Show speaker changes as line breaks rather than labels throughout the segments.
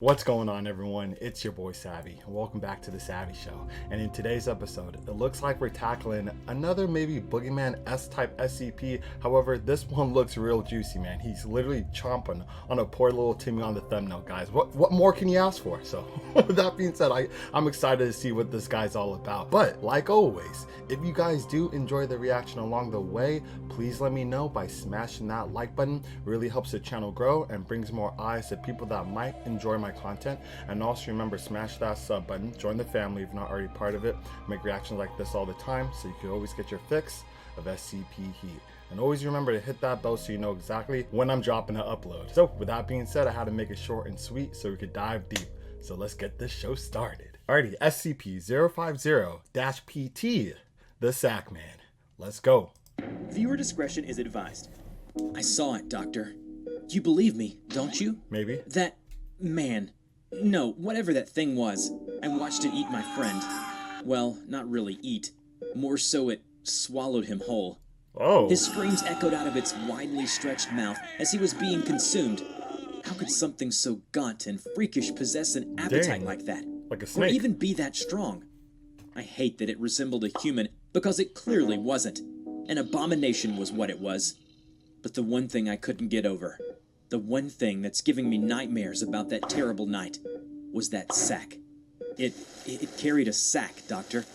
What's going on, everyone? It's your boy Savvy, and welcome back to the Savvy Show. And in today's episode, it looks like we're tackling another maybe Boogeyman S-type SCP. However, this one looks real juicy, man. He's literally chomping on a poor little Timmy on the thumbnail, guys. What more can you ask for? So, with that being said, I'm excited to see what this guy's all about. But, like always, if you guys do enjoy the reaction along the way, please let me know by smashing that like button. It really helps the channel grow and brings more eyes to people that might enjoy my content. And also remember, smash that sub button, join the family if you're not already part of it. Make reactions like this all the time so you can always get your fix of SCP heat. And always remember to hit that bell so you know exactly when I'm dropping an upload. So with that being said, I had to make it short and sweet so we could dive deep. So let's get this show started. Alrighty, SCP-050-PT, the Sack Man. Let's go.
Viewer discretion is advised. I saw it, Doctor. You believe me, don't you?
Maybe.
That man. No, whatever that thing was. I watched it eat my friend. Well, not really eat. More so it swallowed him whole.
Oh.
His screams echoed out of its widely stretched mouth as he was being consumed. How could something so gaunt and freakish possess an appetite like that?
Like a snake.
Or even be that strong? I hate that it resembled a human because it clearly wasn't. An abomination was what it was. But the one thing I couldn't get over, the one thing that's giving me nightmares about that terrible night, was that sack. It carried a sack, Doctor.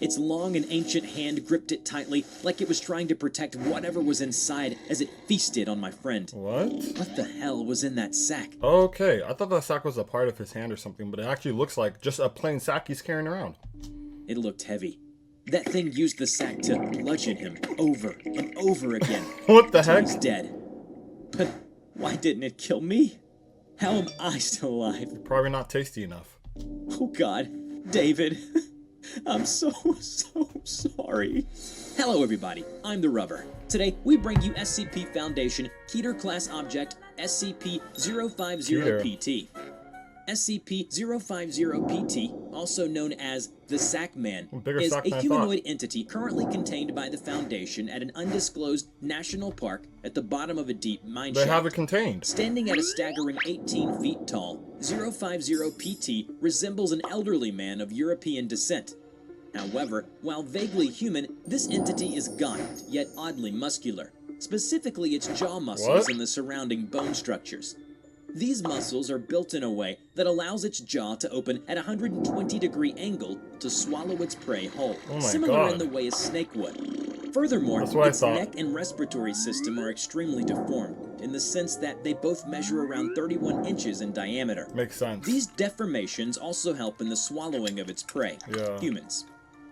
Its long and ancient hand gripped it tightly, like it was trying to protect whatever was inside as it feasted on my friend.
What?
What the hell was in that sack?
Okay, I thought that sack was a part of his hand or something, but it actually looks like just a plain sack he's carrying around.
It looked heavy. That thing used the sack to bludgeon him over and over again.
What the heck?
He's dead. But why didn't it kill me? How am I still alive?
Probably not tasty enough.
Oh God, David. I'm so sorry. Hello everybody, I'm TheRubber. Today we bring you SCP Foundation Keter Class Object SCP-050-PT. SCP-050-PT, also known as the Sack Man, is a humanoid entity currently contained by the Foundation at an undisclosed national park at the bottom of a deep mine shaft.
They have it contained.
Standing at a staggering 18 feet tall, 050-PT resembles an elderly man of European descent. However, while vaguely human, this entity is gaunt, yet oddly muscular, specifically its jaw muscles and the surrounding bone structures. These muscles are built in a way that allows its jaw to open at a 120-degree angle to swallow its prey whole, similar in the way a snake would. Furthermore, its neck and respiratory system are extremely deformed, in the sense that they both measure around 31 inches in diameter.
Makes sense.
These deformations also help in the swallowing of its prey, humans.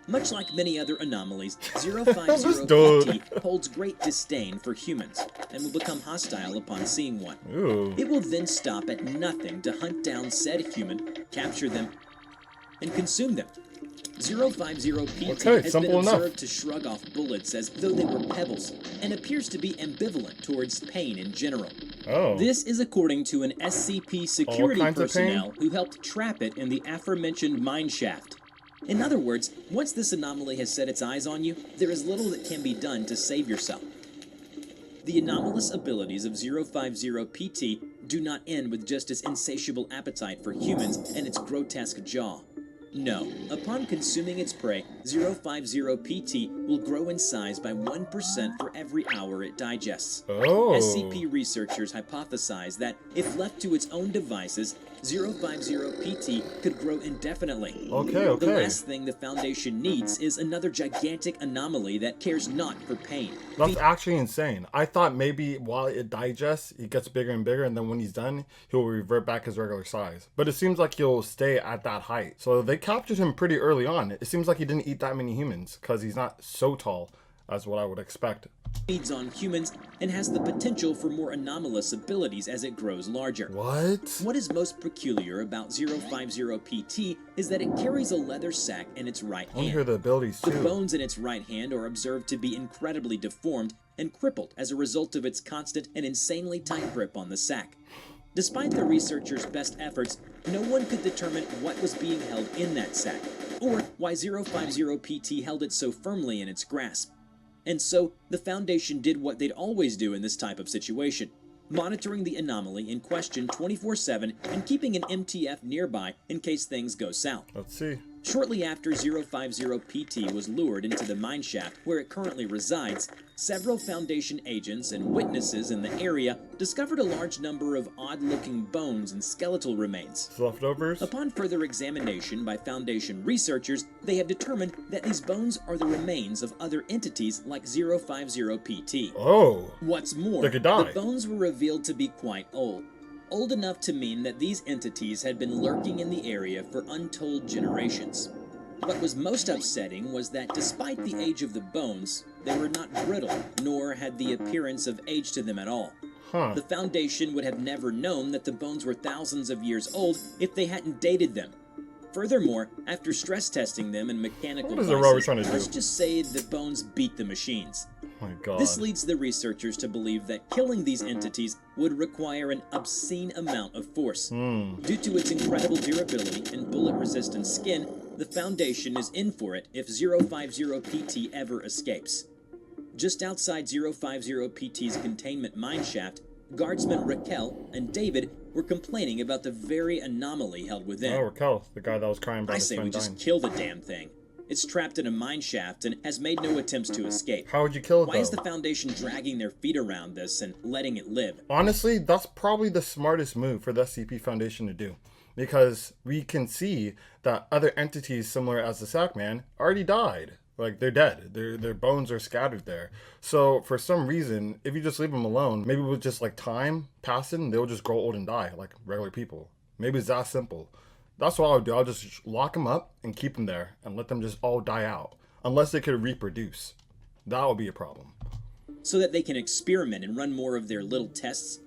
Much like many other anomalies, 050-PT holds great disdain for humans and will become hostile upon seeing one.
Ooh.
It will then stop at nothing to hunt down said human, capture them, and consume them. 050-PT has been observed to shrug off bullets as though they were pebbles, and appears to be ambivalent towards pain in general.
Oh.
This is according to an SCP security personnel who helped trap it in the aforementioned mine shaft. In other words, once this anomaly has set its eyes on you, there is little that can be done to save yourself. The anomalous abilities of 050-PT do not end with just its insatiable appetite for humans and its grotesque jaw. No, upon consuming its prey, 050-PT will grow in size by 1% for every hour it digests.
Oh.
SCP researchers hypothesize that if left to its own devices, 050-PT could grow indefinitely.
Okay.
The last thing the Foundation needs is another gigantic anomaly that cares not for pain.
That's actually insane. I thought maybe while it digests, it gets bigger and bigger, and then when he's done, he'll revert back his regular size. But it seems like he'll stay at that height. So they captured him pretty early on. It seems like he didn't eat that many humans, because he's not so tall as what I would expect.
Feeds on humans and has the potential for more anomalous abilities as it grows larger. What is most peculiar about 050-PT is that it carries a leather sack in its right hand.
I want to hear the abilities too.
The bones in its right hand are observed to be incredibly deformed and crippled as a result of its constant and insanely tight grip on the sack. Despite the researchers' best efforts, no one could determine what was being held in that sack, or why 050-PT held it so firmly in its grasp. And so, the Foundation did what they'd always do in this type of situation. monitoring the anomaly in question 24/7 and keeping an MTF nearby in case things go south.
Let's see.
Shortly after 050-PT was lured into the mineshaft where it currently resides, several Foundation agents and witnesses in the area discovered a large number of odd-looking bones and skeletal remains.
Leftovers?
Upon further examination by Foundation researchers, they have determined that these bones are the remains of other entities like 050-PT.
Oh.
What's more,
They could die.
the bones were revealed to be quite old. Old enough to mean that these entities had been lurking in the area for untold generations. What was most upsetting was that despite the age of the bones, they were not brittle, nor had the appearance of age to them at all.
Huh.
The Foundation would have never known that the bones were thousands of years old if they hadn't dated them. Furthermore, after stress testing them in mechanical
What is the
devices,
rubber trying to do?
let's just say the bones beat the machines.
Oh my god.
This leads the researchers to believe that killing these entities would require an obscene amount of force. Due to its incredible durability and bullet-resistant skin, the Foundation is in for it if 050-PT ever escapes. Just outside 050-PT's containment mineshaft, guardsmen Raquel and David were complaining about the very anomaly held within.
Oh, Raquel, the guy that was crying about
I
his
say we
friend
just
dying.
kill the damn thing. It's trapped in a mineshaft and has made no attempts to escape.
How would you kill it,
Why
though?
is the Foundation dragging their feet around this and letting it live?
Honestly, that's probably the smartest move for the SCP Foundation to do. Because we can see that other entities similar as the Sackman already died. Like, they're dead. Their bones are scattered there. So, for some reason, if you just leave them alone, maybe with just, like, time passing, they'll just grow old and die, like regular people. Maybe it's that simple. That's what I would do. I'll just lock them up and keep them there and let them just all die out. Unless they could reproduce. That would be a problem.
So that they can experiment and run more of their little tests?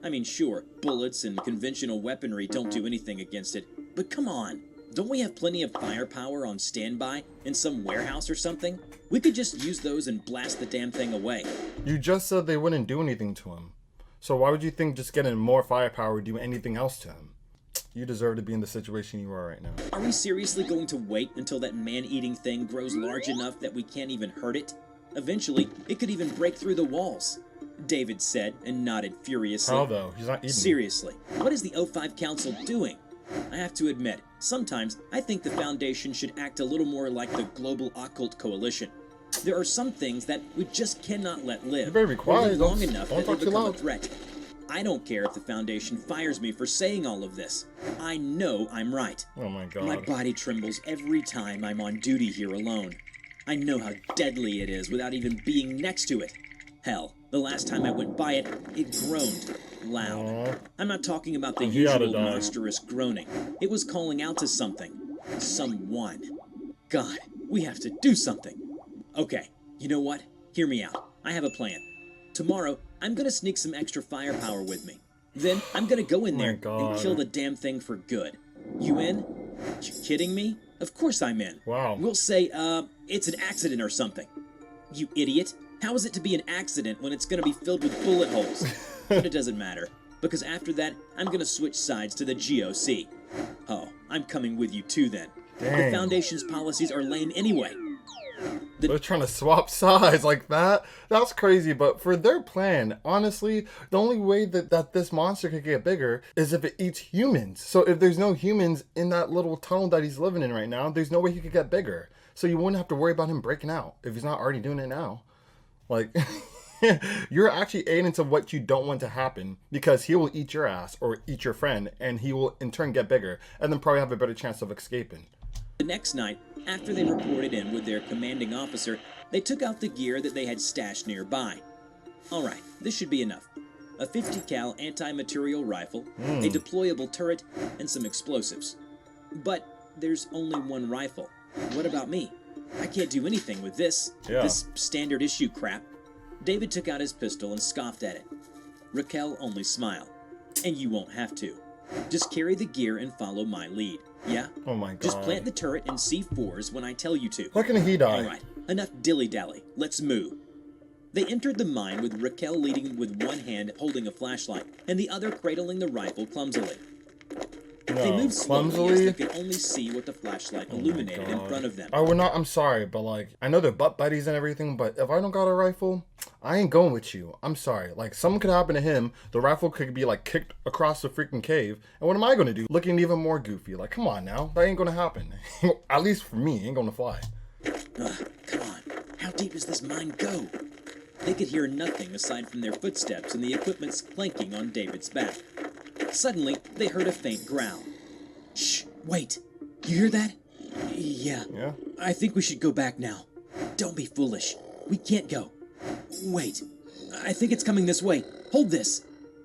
I mean, sure, bullets and conventional weaponry don't do anything against it, but come on. Don't we have plenty of firepower on standby in some warehouse or something? We could just use those and blast the damn thing away.
You just said they wouldn't do anything to him. So why would you think just getting more firepower would do anything else to him? You deserve to be in the situation you are right now.
Are we seriously going to wait until that man-eating thing grows large enough that we can't even hurt it? Eventually, it could even break through the walls. David said and nodded furiously.
How though? He's not eating.
Seriously, what is the O5 Council doing? I have to admit, sometimes I think the Foundation should act a little more like the Global Occult Coalition. There are some things that we just cannot let live.
You better be quiet.
Or live long
Don't-
enough
don't
that they
talk too
become a
loud.
threat. I don't care if the Foundation fires me for saying all of this. I know I'm right.
Oh my god.
My body trembles every time I'm on duty here alone. I know how deadly it is without even being next to it. Hell, the last time I went by it, it groaned loud.
Aw.
I'm not talking about the
He oughta
usual
die.
monstrous groaning. It was calling out to something. Someone. God, we have to do something. Okay, you know what? Hear me out. I have a plan. Tomorrow, I'm gonna sneak some extra firepower with me. Then, I'm gonna go in
Oh my
there and
God.
kill the damn thing for good. You in? You kidding me? Of course I'm in.
Wow.
We'll say, it's an accident or something. You idiot. How is it to be an accident when it's gonna be filled with bullet holes? But it doesn't matter, because after that, I'm gonna switch sides to the GOC. Oh, I'm coming with you too then.
Dang.
The Foundation's policies are lame anyway.
They're trying to swap sides like that? That's crazy, but for their plan, honestly, the only way that this monster could get bigger is if it eats humans. So if there's no humans in that little tunnel that he's living in right now, there's no way he could get bigger. So you wouldn't have to worry about him breaking out if he's not already doing it now. Like, you're actually aiding to what you don't want to happen because he will eat your ass or eat your friend and he will in turn get bigger and then probably have a better chance of escaping.
The next night, after they reported in with their commanding officer, they took out the gear that they had stashed nearby. Alright, this should be enough. A 50 cal anti-material rifle, a deployable turret, and some explosives. But there's only one rifle. What about me? I can't do anything with this.
Yeah.
This standard issue crap. David took out his pistol and scoffed at it. Raquel only smiled. And you won't have to. Just carry the gear and follow my lead. Yeah?
Oh my god.
Just plant the turret in C4s when I tell you to.
Why can't he die?
Alright, enough dilly-dally. Let's move. They entered the mine with Raquel leading with one hand holding a flashlight and the other cradling the rifle clumsily. They moved slowly as
clumsily.
they could only see what the flashlight illuminated in front of them.
Oh, we're not. I'm sorry, but like, I know they're butt buddies and everything, but if I don't got a rifle, I ain't going with you. I'm sorry. Like, something could happen to him. The rifle could be like kicked across the freaking cave, and what am I gonna do? Looking even more goofy. Like, come on now, that ain't gonna happen. At least for me, ain't gonna fly.
Come on, how deep does this mine go? They could hear nothing aside from their footsteps and the equipment's clanking on David's back. Suddenly, they heard a faint growl. Shh, wait. You hear that? Yeah. I think we should go back now. Don't be foolish. We can't go. Wait. I think it's coming this way. Hold this.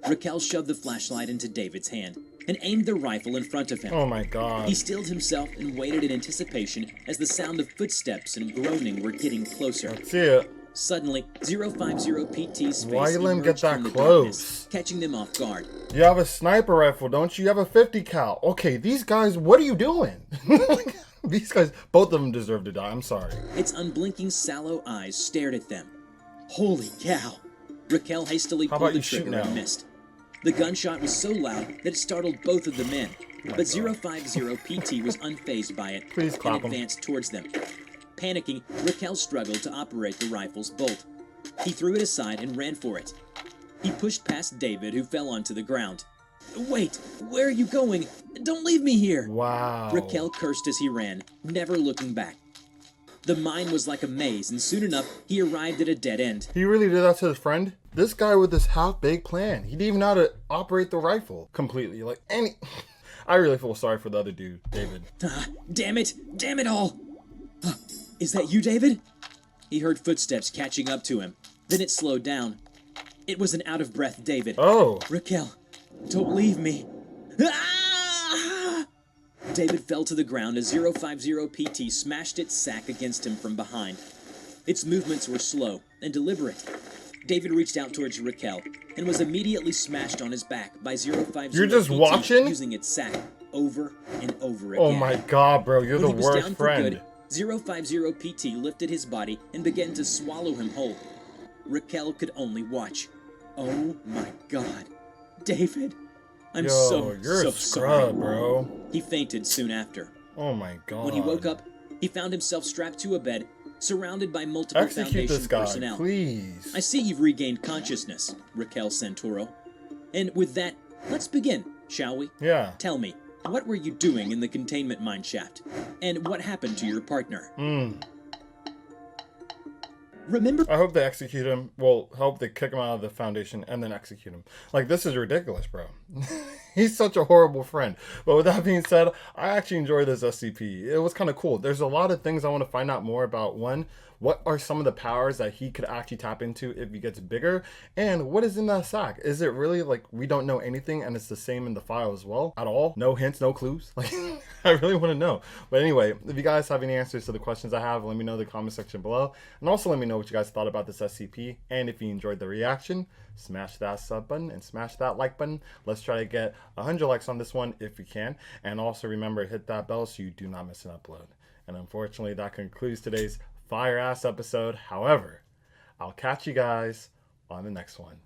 Raquel shoved the flashlight into David's hand and aimed the rifle in front of him.
Oh my god.
He stilled himself and waited in anticipation as the sound of footsteps and groaning were getting closer.
Let's see it.
Suddenly, 050-PT space
Why you let him get
emerged
that
from the
close?
darkness, catching them off guard.
You have a sniper rifle, don't you? You have a 50 cal. Okay, these guys, what are you doing? These guys, both of them deserve to die. I'm sorry.
Its unblinking, sallow eyes stared at them. Holy cow! Raquel hastily
How
pulled
about
the
you shoot
trigger and
now?
missed. The gunshot was so loud that it startled both of the men, but 050-PT was unfazed by it
Please
and
clap him.
advanced towards them. Panicking, Raquel struggled to operate the rifle's bolt. He threw it aside and ran for it. He pushed past David, who fell onto the ground. Wait, where are you going? Don't leave me here!
Wow.
Raquel cursed as he ran, never looking back. The mine was like a maze, and soon enough, he arrived at a dead end.
He really did that to his friend? This guy with this half-baked plan. He didn't even know how to operate the rifle completely. Like, I really feel sorry for the other dude, David.
Damn it all! Is that you, David? He heard footsteps catching up to him. Then it slowed down. It was an out-of-breath David.
Oh.
Raquel, don't leave me. Ah! David fell to the ground as 050-PT smashed its sack against him from behind. Its movements were slow and deliberate. David reached out towards Raquel and was immediately smashed on his back by 050-PT
You're just watching?
using its sack over and over again.
Oh my god, bro. You're
When
the
he was
worst
down
friend.
for good, 050-PT lifted his body and began to swallow him whole. Raquel could only watch. Oh my god. David, I'm
Yo, you're
so
a scrub,
sorry.
bro.
He fainted soon after.
Oh my god.
When he woke up, he found himself strapped to a bed, surrounded by multiple
Execute
Foundation
this guy,
personnel.
please.
I see you've regained consciousness, Raquel Santoro. And with that, let's begin, shall we?
Yeah.
Tell me, what were you doing in the containment mine shaft? And what happened to your partner? Remember?
I hope they execute him. Well, hope they kick him out of the Foundation and then execute him. Like, this is ridiculous, bro. He's such a horrible friend. But with that being said, I actually enjoyed this SCP. It was kind of cool. There's a lot of things I want to find out more about. One, what are some of the powers that he could actually tap into if he gets bigger? And what is in that sack? Is it really like we don't know anything and it's the same in the file as well? At all? No hints, no clues? Like, I really want to know. But anyway, if you guys have any answers to the questions I have, let me know in the comment section below. And also let me know what you guys thought about this SCP. And if you enjoyed the reaction, smash that sub button and smash that like button. Let's try to get 100 likes on this one if we can. And also remember, hit that bell so you do not miss an upload. And unfortunately, that concludes today's fire ass episode. However, I'll catch you guys on the next one.